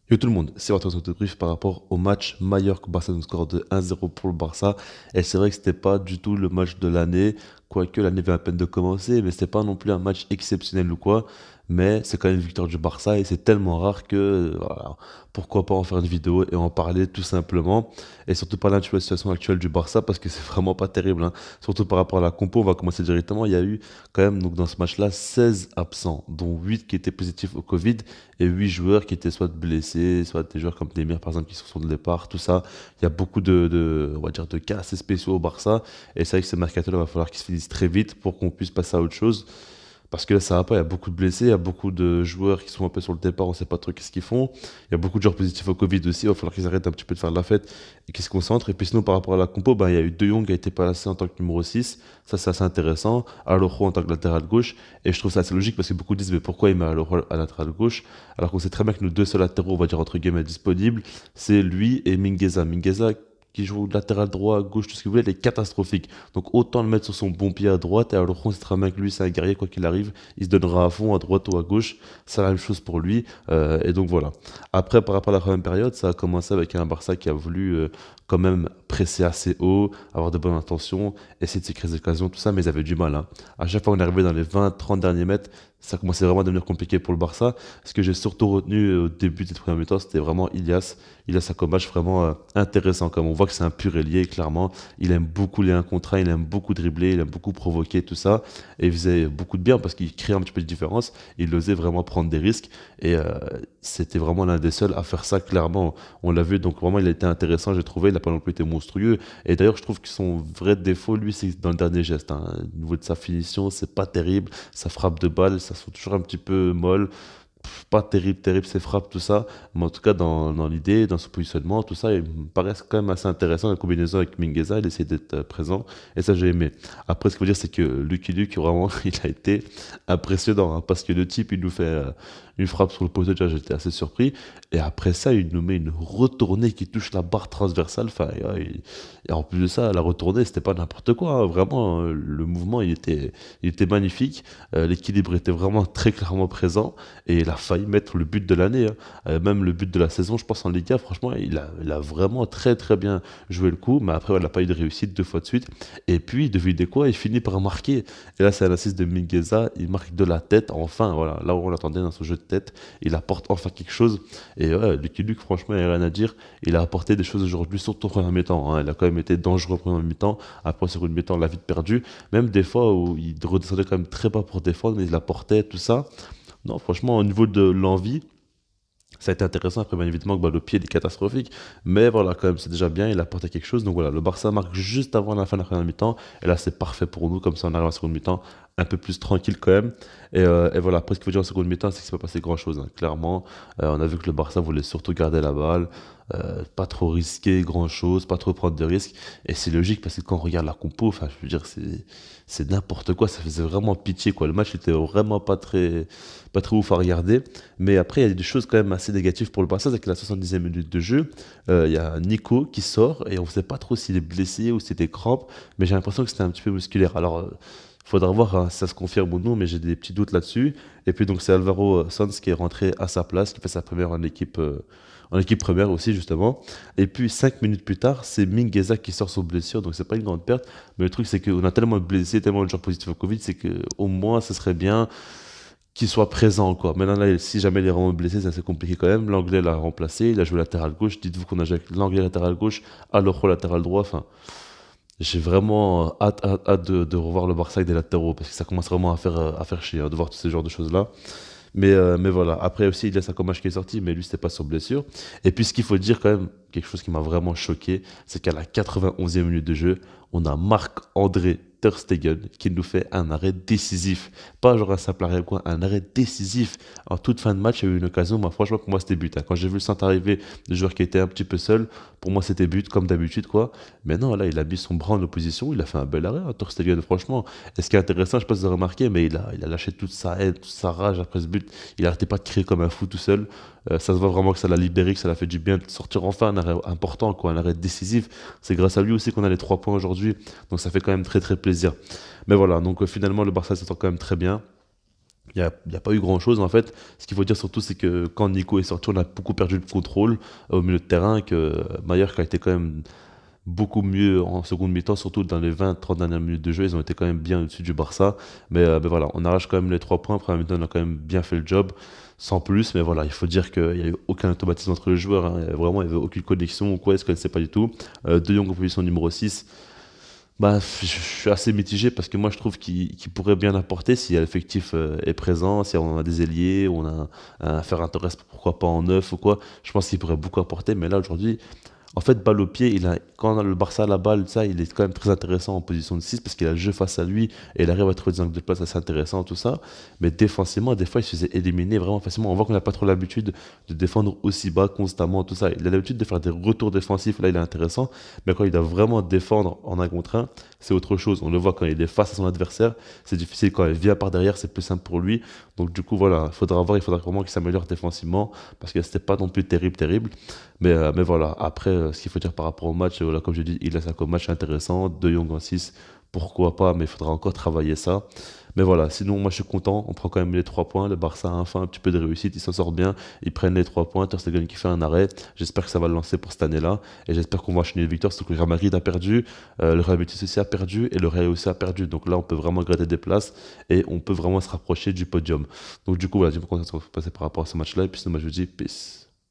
Yo tout le monde, c'est votre débrief par rapport au match Mallorca-Barça, donc score de 1-0 pour le Barça. Et c'est vrai que c'était pas du tout le match de l'année, quoique l'année vient à peine de commencer, mais c'était pas non plus un match exceptionnel ou quoi. Mais c'est quand même une victoire du Barça et c'est tellement rare que voilà, pourquoi pas en faire une vidéo et en parler tout simplement. Et surtout parler un petit peu de la situation actuelle du Barça parce que c'est vraiment pas terrible, hein. Surtout par rapport à la compo, on va commencer directement. Il y a eu quand même donc dans ce match-là 16 absents, dont 8 qui étaient positifs au Covid et 8 joueurs qui étaient soit blessés, soit des joueurs comme Demir par exemple qui sont sur le départ, tout ça. Il y a beaucoup on va dire, de cas assez spéciaux au Barça et c'est vrai que ce mercato il va falloir qu'il se finisse très vite pour qu'on puisse passer à autre chose. Parce que là, ça va pas, il y a beaucoup de blessés, il y a beaucoup de joueurs qui sont un peu sur le départ, on sait pas trop qu'est-ce qu'ils font. Il y a beaucoup de joueurs positifs au Covid aussi, il va falloir qu'ils arrêtent un petit peu de faire de la fête et qu'ils se concentrent. Et puis sinon, par rapport à la compo, ben, il y a eu De Jong qui a été placé en tant que numéro 6, ça c'est assez intéressant. Araujo en tant que latéral gauche, et je trouve ça assez logique parce que beaucoup disent, mais pourquoi il met Araujo à latéral gauche alors qu'on sait très bien que nos deux seuls latéraux, on va dire entre guillemets, disponibles, c'est lui et Mingueza. Mingueza qui joue latéral droit, gauche, tout ce que vous voulez, il est catastrophique. Donc autant le mettre sur son bon pied à droite, et alors on sait très bien que lui, c'est un guerrier, quoi qu'il arrive, il se donnera à fond à droite ou à gauche, c'est la même chose pour lui. Et donc voilà. Après, par rapport à la première période, ça a commencé avec un Barça qui a voulu quand même presser assez haut, avoir de bonnes intentions, essayer de se créer des occasions, tout ça, mais ils avaient du mal, hein. À chaque fois qu'on arrivait dans les 20-30 derniers mètres, ça commençait vraiment à devenir compliqué pour le Barça. Ce que j'ai surtout retenu au début de cette première mi-temps, c'était vraiment Ilias. Ilias a un match vraiment intéressant. Comme on voit que c'est un pur ailier, clairement. Il aime beaucoup les 1 contre 1, il aime beaucoup dribbler, il aime beaucoup provoquer, tout ça. Et il faisait beaucoup de bien parce qu'il créait un petit peu de différence. Il osait vraiment prendre des risques. Et c'était vraiment l'un des seuls à faire ça, clairement. On l'a vu, donc vraiment, il a été intéressant, j'ai trouvé. Il n'a pas non plus été monstrueux. Et d'ailleurs, je trouve que son vrai défaut, lui, c'est dans le dernier geste, hein. Au niveau de sa finition, c'est pas terrible. Sa frappe de balle, ça se fait toujours un petit peu molle. Pas terrible, terrible ses frappes, tout ça. Mais en tout cas, dans l'idée, dans son positionnement, tout ça, il me paraît quand même assez intéressant. La combinaison avec Mingueza, il essaie d'être présent. Et ça, j'ai aimé. Après, ce qu'il faut dire, c'est que Lucky Luke, vraiment, il a été impressionnant, hein, parce que le type, il nous fait une frappe sur le poteau. Déjà, j'étais assez surpris. Et après ça, il nous met une retournée qui touche la barre transversale. Enfin, et en plus de ça, la retournée, c'était pas n'importe quoi, hein. Vraiment, le mouvement, il était magnifique. L'équilibre était vraiment très clairement présent. Et il a failli mettre le but de l'année, hein. Même le but de la saison, je pense en Liga, franchement, il a vraiment très très bien joué le coup, mais après, il n'a pas eu de réussite 2 fois de suite. Et puis, devinez quoi, il finit par marquer. Et là, c'est un assist de Mingueza, il marque de la tête, enfin, voilà, là où on l'attendait dans son jeu de tête, il apporte enfin quelque chose. Et ouais, Lucky Luke, franchement, il n'y a rien à dire. Il a apporté des choses aujourd'hui, surtout au premier mi-temps, hein. Il a quand même été dangereux au premier mi-temps. Après, sur une mi-temps, on l'a vite perdu. Même des fois où il redescendait quand même très bas pour défendre, mais il apportait tout ça. Non, franchement, au niveau de l'envie, ça a été intéressant. Après, bien évidemment, que bah, le pied est catastrophique. Mais voilà, quand même, c'est déjà bien. Il a apporté quelque chose. Donc voilà, le Barça marque juste avant la fin de la première mi-temps. Et là, c'est parfait pour nous. Comme ça, on arrive à la seconde mi-temps un peu plus tranquille quand même. Et voilà, après, ce qu'il faut dire en seconde mi-temps, c'est qu'il ne s'est pas passé grand-chose, hein. Clairement, on a vu que le Barça voulait surtout garder la balle. Pas trop risquer grand-chose, pas trop prendre de risques. Et c'est logique parce que quand on regarde la compo, enfin, je veux dire, c'est n'importe quoi. Ça faisait vraiment pitié, quoi. Le match était vraiment pas très ouf à regarder. Mais après, il y a des choses quand même assez négatives pour le Barça, c'est que la 70e minute de jeu, il y a Nico qui sort et on ne sait pas trop s'il est blessé ou si c'était crampe, mais j'ai l'impression que c'était un petit peu musculaire. Alors, il faudra voir, hein, si ça se confirme ou non, mais j'ai des petits doutes là-dessus. Et puis donc c'est Alvaro Sanz qui est rentré à sa place, qui fait sa première en équipe première aussi justement. Et puis 5 minutes plus tard, c'est Mingueza qui sort sur blessure, donc c'est pas une grande perte. Mais le truc c'est qu'on a tellement de blessés, tellement de gens positifs au Covid, c'est que au moins ce serait bien qu'il soit présent, quoi. Maintenant, là, si jamais il est vraiment blessé, c'est assez compliqué quand même. L'anglais l'a remplacé, il a joué latéral gauche. Dites-vous qu'on a joué avec l'anglais latéral gauche, alors latéral droit. Enfin, j'ai vraiment hâte de revoir le Barça avec des latéraux parce que ça commence vraiment à faire chier, hein, de voir tous ces genres de choses-là. Mais voilà, après aussi, il y a Sakomash qui est sorti, mais lui, c'était pas sur blessure. Et puis, ce qu'il faut dire quand même, quelque chose qui m'a vraiment choqué, c'est qu'à la 91e minute de jeu, on a Marc-André Ter Stegen qui nous fait un arrêt décisif. Pas genre un simple arrêt ou quoi, un arrêt décisif. En toute fin de match, il y a eu une occasion, moi, franchement, pour moi, c'était but, hein. Quand j'ai vu le centre arriver, le joueur qui était un petit peu seul, pour moi, c'était but, comme d'habitude, quoi. Mais non, là, il a mis son bras en opposition, il a fait un bel arrêt, hein, Ter Stegen, franchement. Et ce qui est intéressant, je sais pas si vous avez remarqué, mais il a lâché toute sa haine, toute sa rage après ce but. Il arrêtait pas de crier comme un fou tout seul. Ça se voit vraiment que ça l'a libéré, que ça l'a fait du bien de sortir enfin un arrêt important, quoi, un arrêt décisif. C'est grâce à lui aussi qu'on a les 3 points aujourd'hui. Donc ça fait quand même très très plaisir. Mais voilà, donc finalement le Barça s'attend quand même très bien. Il y a pas eu grand-chose en fait. Ce qu'il faut dire surtout, c'est que quand Nico est sorti, on a beaucoup perdu le contrôle au milieu de terrain, que Mallorca a été quand même beaucoup mieux en seconde mi-temps, surtout dans les 20-30 dernières minutes de jeu. Ils ont été quand même bien au-dessus du Barça. Mais voilà, on arrache quand même les 3 points. Première mi-temps, on a quand même bien fait le job, sans plus. Mais voilà, il faut dire qu'il n'y a eu aucun automatisme entre les joueurs, hein. Vraiment, il n'y avait aucune connexion ou quoi, est-ce qu'elle ne sait pas du tout. De Jong en position numéro 6. Bah, je suis assez mitigé parce que moi je trouve qu'il pourrait bien apporter si l'effectif est présent, si on a des ailiers, on a un Ferran Torres, pourquoi pas en neuf ou quoi. Je pense qu'il pourrait beaucoup apporter, mais là aujourd'hui, en fait, balle au pied, quand on a le Barça à la balle, ça, il est quand même très intéressant en position de 6 parce qu'il a le jeu face à lui et il arrive à trouver des angles de place assez intéressants, tout ça. Mais défensivement, des fois, il se faisait éliminer vraiment facilement. On voit qu'on n'a pas trop l'habitude de défendre aussi bas constamment, tout ça. Il a l'habitude de faire des retours défensifs, là, il est intéressant. Mais quand il doit vraiment défendre en un contre un, c'est autre chose. On le voit quand il est face à son adversaire, c'est difficile. Quand il vient par derrière, c'est plus simple pour lui. Donc, du coup, voilà, il faudra vraiment qu'il s'améliore défensivement parce que c'était pas non plus terrible, terrible. Mais voilà, après, ce qu'il faut dire par rapport au match, voilà, comme je dis, il a ça comme match intéressant. De Jong en 6, pourquoi pas, mais il faudra encore travailler ça. Mais voilà, sinon, moi je suis content. On prend quand même les 3 points. Le Barça a enfin un petit peu de réussite, il s'en sort bien. Ils prennent les 3 points. Ter Stegen qui fait un arrêt. J'espère que ça va le lancer pour cette année-là. Et j'espère qu'on va enchaîner les victoires. Surtout que le Real Madrid a perdu, le Real Betis aussi a perdu et le Real aussi a perdu. Donc là, on peut vraiment gratter des places et on peut vraiment se rapprocher du podium. Donc du coup, voilà, je me content de passer par rapport à ce match-là. Et puis sinon, moi je vous dis peace.